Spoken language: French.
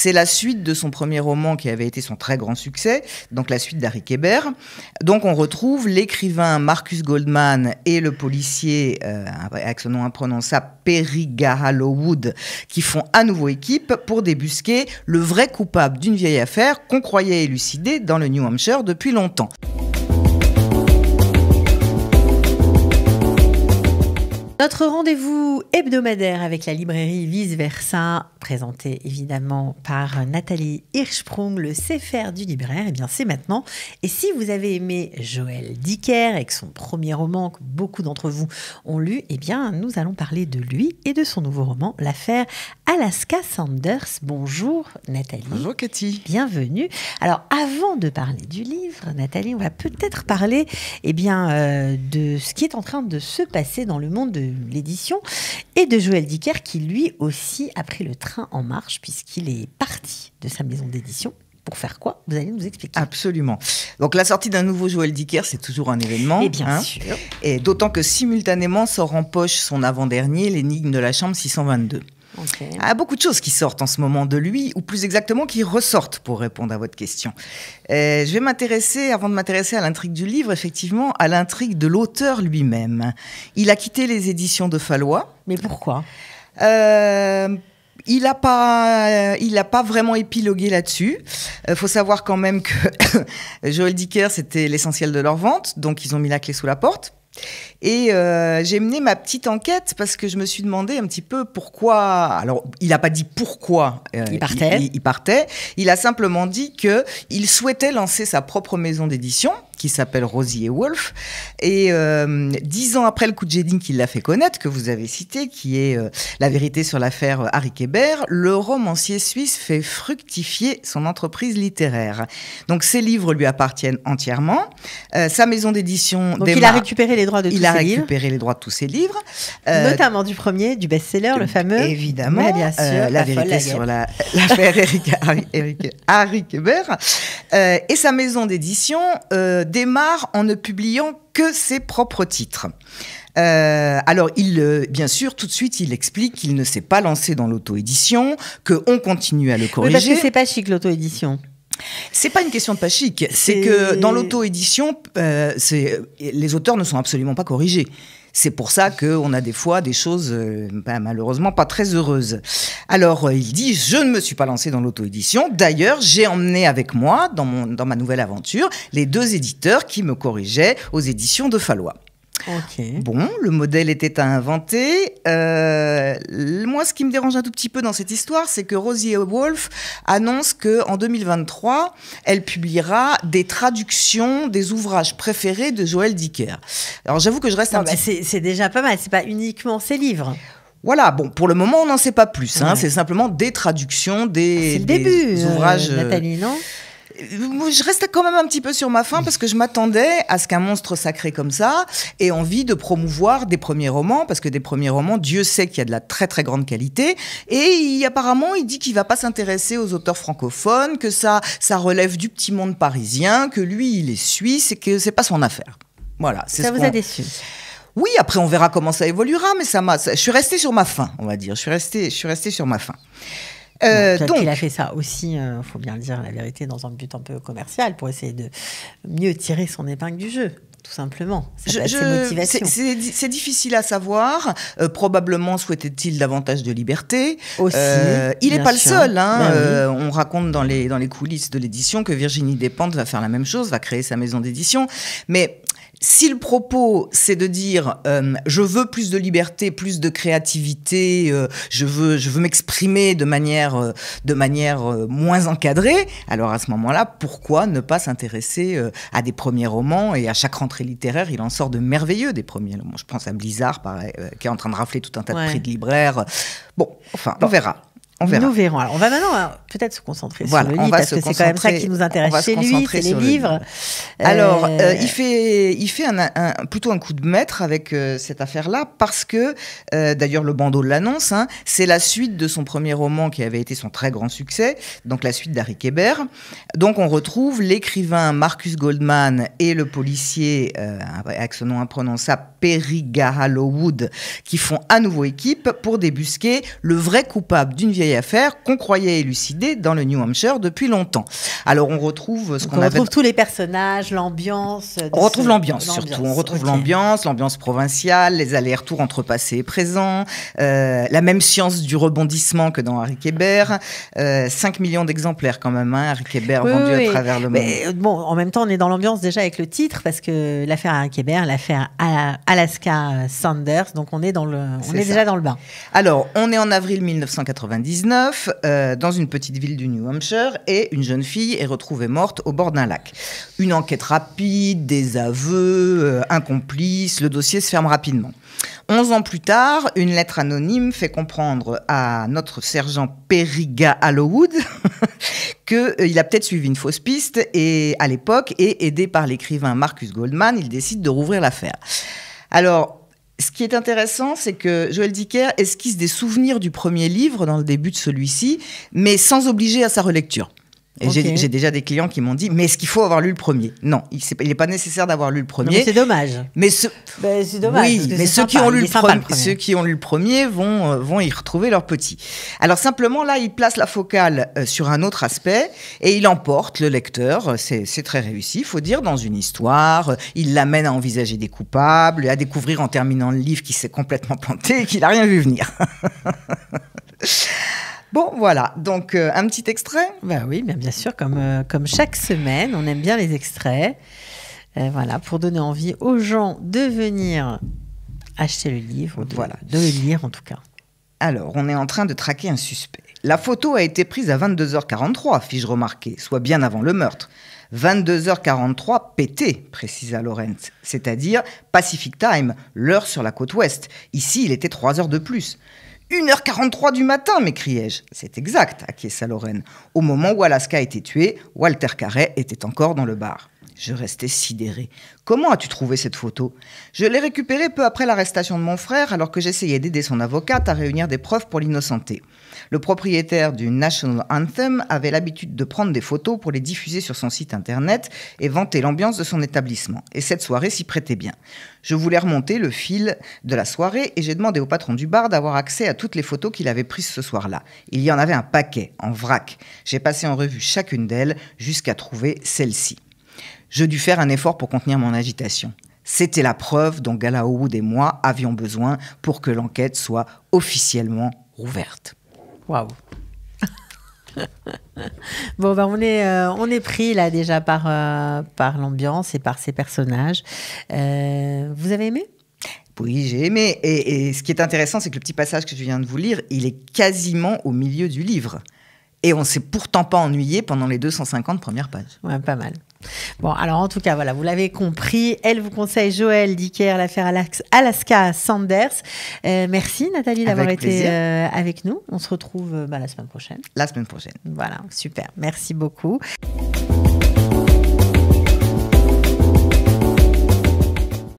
C'est la suite de son premier roman qui avait été son très grand succès, donc la suite d'Harry Kéber. Donc on retrouve l'écrivain Marcus Goldman et le policier, avec son nom imprononçable, Perry Garalowood, qui font à nouveau équipe pour débusquer le vrai coupable d'une vieille affaire qu'on croyait élucidée dans le New Hampshire depuis longtemps. Notre rendez-vous hebdomadaire avec la librairie Vice Versa, présenté évidemment par Nathalie Hirschsprung, le Sefer du libraire, et bien c'est maintenant. Et si vous avez aimé Joël Dicker avec son premier roman que beaucoup d'entre vous ont lu, eh bien nous allons parler de lui et de son nouveau roman, l'affaire Alaska Sanders. Bonjour Nathalie. Bonjour Cathy. Bienvenue. Alors avant de parler du livre, Nathalie, on va peut-être parler de ce qui est en train de se passer dans le monde de l'édition et de Joël Dicker qui lui aussi a pris le train en marche puisqu'il est parti de sa maison d'édition. Pour faire quoi? Vous allez nous expliquer. Absolument. Donc la sortie d'un nouveau Joël Dicker, c'est toujours un événement. Et bien sûr. Et d'autant que simultanément sort en poche son avant-dernier, L'énigme de la chambre 622. Okay. Il y a beaucoup de choses qui sortent en ce moment de lui, ou plus exactement qui ressortent pour répondre à votre question. Je vais m'intéresser, avant de m'intéresser à l'intrigue du livre, effectivement, à l'intrigue de l'auteur lui-même. Il a quitté les éditions de Fallois. Mais pourquoi ? Il n'a pas vraiment épilogué là-dessus. Faut savoir quand même que Joël Dicker, c'était l'essentiel de leur vente, donc ils ont mis la clé sous la porte. Et j'ai mené ma petite enquête parce que je me suis demandé un petit peu pourquoi. Alors, il n'a pas dit pourquoi il partait. Il a simplement dit qu'il souhaitait lancer sa propre maison d'édition qui s'appelle Rosie et Wolf. Et 10 ans après le coup de Jeding qui l'a fait connaître, que vous avez cité, qui est La vérité sur l'affaire Harry Kéber, le romancier suisse fait fructifier son entreprise littéraire. Donc, ses livres lui appartiennent entièrement. Sa maison d'édition... Donc, il a récupéré les droits de tous ses livres. Il a récupéré les droits de tous ses livres. Notamment du premier, du best-seller, le fameux. Évidemment. Ouais, bien sûr. La vérité sur l'affaire Harry Kéber. Et sa maison d'édition démarre en ne publiant que ses propres titres. Alors, bien sûr, tout de suite, il explique qu'il ne s'est pas lancé dans l'auto-édition, qu'on continue à le corriger. Oui, parce que c'est pas chic, l'auto-édition. C'est pas une question de pas chic, c'est que dans l'auto-édition, les auteurs ne sont absolument pas corrigés. C'est pour ça qu'on a des fois des choses malheureusement pas très heureuses. Alors il dit, je ne me suis pas lancé dans l'auto-édition. D'ailleurs, j'ai emmené avec moi, dans ma nouvelle aventure, les 2 éditeurs qui me corrigeaient aux éditions de Fallois. Okay. Bon, le modèle était à inventer. Moi, ce qui me dérange un tout petit peu dans cette histoire, c'est que Rosie et Wolf annonce qu'en 2023, elle publiera des traductions des ouvrages préférés de Joël Dicker. Alors, j'avoue que je reste c'est déjà pas mal, c'est pas uniquement ses livres. Voilà, bon, pour le moment, on n'en sait pas plus. Ouais. C'est simplement des traductions des ouvrages. Nathalie, non ? Je restais quand même un petit peu sur ma faim parce que je m'attendais à ce qu'un monstre sacré comme ça ait envie de promouvoir des premiers romans, parce que des premiers romans, Dieu sait qu'il y a de la très très grande qualité, et apparemment il dit qu'il va pas s'intéresser aux auteurs francophones, que ça relève du petit monde parisien, que lui il est suisse et que c'est pas son affaire. Voilà. Ça vous a déçu ? Oui, après on verra comment ça évoluera, mais je suis restée sur ma faim, on va dire. Je suis restée sur ma faim. Donc, il a fait ça aussi, faut bien le dire, la vérité, dans un but un peu commercial, pour essayer de mieux tirer son épingle du jeu, tout simplement. Ses motivations. C'est difficile à savoir. Probablement souhaitait-il davantage de liberté. Aussi, il n'est pas le seul. Oui. On raconte dans les coulisses de l'édition que Virginie Despentes va faire la même chose, va créer sa maison d'édition. Mais si le propos, c'est de dire je veux plus de liberté, plus de créativité, je veux m'exprimer de manière moins encadrée, alors à ce moment-là, pourquoi ne pas s'intéresser à des premiers romans? Et à chaque rentrée littéraire, il en sort de merveilleux des premiers romans. Je pense à Blizzard, pareil, qui est en train de rafler tout un tas de prix de libraires. Bon, enfin, on verra. Nous verrons. Alors, on va maintenant peut-être se concentrer sur le livre, parce que c'est quand même ça qui nous intéresse chez lui, c'est les livres. Alors, il fait plutôt un coup de maître avec cette affaire-là, parce que, d'ailleurs, le bandeau l'annonce, c'est la suite de son premier roman qui avait été son très grand succès, donc la suite d'Harry Kéber. Donc, on retrouve l'écrivain Marcus Goldman et le policier, avec son nom imprononçable, Perry Garalowood, qui font à nouveau équipe pour débusquer le vrai coupable d'une vieille affaire qu'on croyait élucidée résidé dans le New Hampshire depuis longtemps. Alors on retrouve ce qu'on on retrouve tous les personnages, l'ambiance. On retrouve l'ambiance surtout. On retrouve l'ambiance provinciale, les allers-retours entre passé et présent, la même science du rebondissement que dans Harry Kéber. 5 millions d'exemplaires quand même, Harry Kéber vendu à travers le monde. Mais, bon, en même temps, on est dans l'ambiance déjà avec le titre, parce que l'affaire Harry Kéber, l'affaire Alaska Sanders, donc on est déjà dans le bain. Alors, on est en avril 1999, dans une petite ville du New Hampshire, et une jeune fille est retrouvée morte au bord d'un lac. Une enquête rapide, des aveux, un complice, le dossier se ferme rapidement. 11 ans plus tard, une lettre anonyme fait comprendre à notre sergent Periga Hallowwood qu'il a peut-être suivi une fausse piste et à l'époque, et aidé par l'écrivain Marcus Goldman, il décide de rouvrir l'affaire. Alors, ce qui est intéressant, c'est que Joël Dicker esquisse des souvenirs du premier livre dans le début de celui-ci, mais sans obliger à sa relecture. Et j'ai déjà des clients qui m'ont dit, mais est-ce qu'il faut avoir lu le premier ? Non, il n'est pas nécessaire d'avoir lu le premier. Non, mais c'est dommage. C'est dommage. Oui, mais ceux qui ont lu le premier vont y retrouver leur petit. Alors simplement, là, il place la focale sur un autre aspect et il emporte le lecteur. C'est très réussi, il faut dire, dans une histoire. Il l'amène à envisager des coupables, à découvrir en terminant le livre qu'il s'est complètement planté et qu'il n'a rien vu venir. Bon, voilà. Donc, un petit extrait ? Ben oui, bien sûr, comme chaque semaine, on aime bien les extraits. Voilà, pour donner envie aux gens de venir acheter le livre, de le lire en tout cas. Alors, on est en train de traquer un suspect. La photo a été prise à 22h43, fis-je remarquer, soit bien avant le meurtre. 22h43 PT, précisa Lawrence, c'est-à-dire Pacific Time, l'heure sur la côte ouest. Ici, il était 3 heures de plus. 1h43 du matin, m'écriai-je. C'est exact, acquiesça Lorraine. Au moment où Alaska a été tuée, Walter Carey était encore dans le bar. Je restais sidéré. Comment as-tu trouvé cette photo ? Je l'ai récupérée peu après l'arrestation de mon frère, alors que j'essayais d'aider son avocate à réunir des preuves pour l'innocenter. Le propriétaire du National Anthem avait l'habitude de prendre des photos pour les diffuser sur son site internet et vanter l'ambiance de son établissement. Et cette soirée s'y prêtait bien. Je voulais remonter le fil de la soirée et j'ai demandé au patron du bar d'avoir accès à toutes les photos qu'il avait prises ce soir-là. Il y en avait un paquet, en vrac. J'ai passé en revue chacune d'elles jusqu'à trouver celle-ci. Je dus faire un effort pour contenir mon agitation. C'était la preuve dont Hallowwood et moi avions besoin pour que l'enquête soit officiellement rouverte. Waouh. Bon, on est pris là déjà par l'ambiance et par ces personnages. Vous avez aimé ? Oui, j'ai aimé. Et ce qui est intéressant, c'est que le petit passage que je viens de vous lire, il est quasiment au milieu du livre. Et on ne s'est pourtant pas ennuyé pendant les 250 premières pages. Ouais, pas mal. Bon, alors en tout cas, voilà, vous l'avez compris. Elle vous conseille Joël Dicker, l'affaire Alaska Sanders. Merci Nathalie d'avoir été avec nous. On se retrouve la semaine prochaine. La semaine prochaine. Voilà, super. Merci beaucoup.